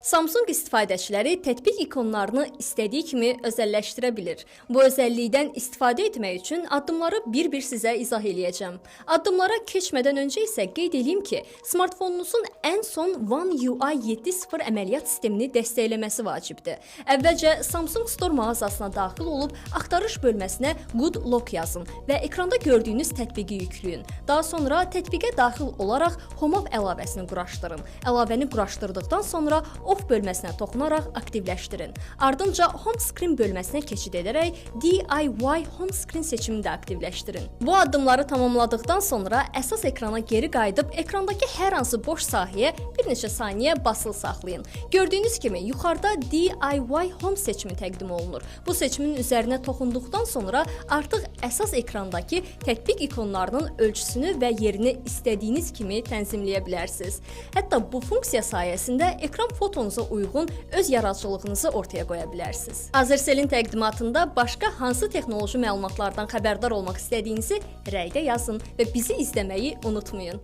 Samsung istifadəçiləri tətbiq ikonlarını istədiyi kimi özəlləşdirə bilir. Bu özəllikdən istifadə etmək üçün addımları bir-bir sizə izah eləyəcəm. Addımlara keçmədən öncə isə qeyd edeyim ki, smartfonunuzun ən son One UI 7.0 əməliyyat sistemini dəstəkləməsi vacibdir. Əvvəlcə Samsung Store mağazasına daxil olub axtarış bölməsinə Good Lock yazın və ekranda gördüyünüz tətbiqi yükləyin. Daha sonra tətbiqə daxil olaraq HomeOff əlavəsini quraşdırın. Əlavəni quraşdırdıqdan sonra Off bölməsinə toxunaraq aktivləşdirin. Ardınca Home Screen bölməsinə keçid edərək DIY Home Screen seçimini də aktivləşdirin. Bu addımları tamamladıqdan sonra əsas ekrana geri qayıdıb ekrandakı hər hansı boş sahəyə bir neçə saniyə basılı saxlayın. Gördüyünüz kimi yuxarıda DIY Home seçimi təqdim olunur. Bu seçimin üzərinə toxunduqdan sonra artıq əsas ekrandakı tətbiq ikonlarının ölçüsünü və yerini istədiyiniz kimi tənzimləyə bilərsiniz. Hətta bu funksiya sayəsində ekran fotonuza uyğun öz yaradıcılığınızı ortaya qoya bilərsiniz. Azercell'in təqdimatında başqa hansı texnoloji məlumatlardan xəbərdar olmaq istədiyinizi rəydə yazın və bizi izləməyi unutmayın.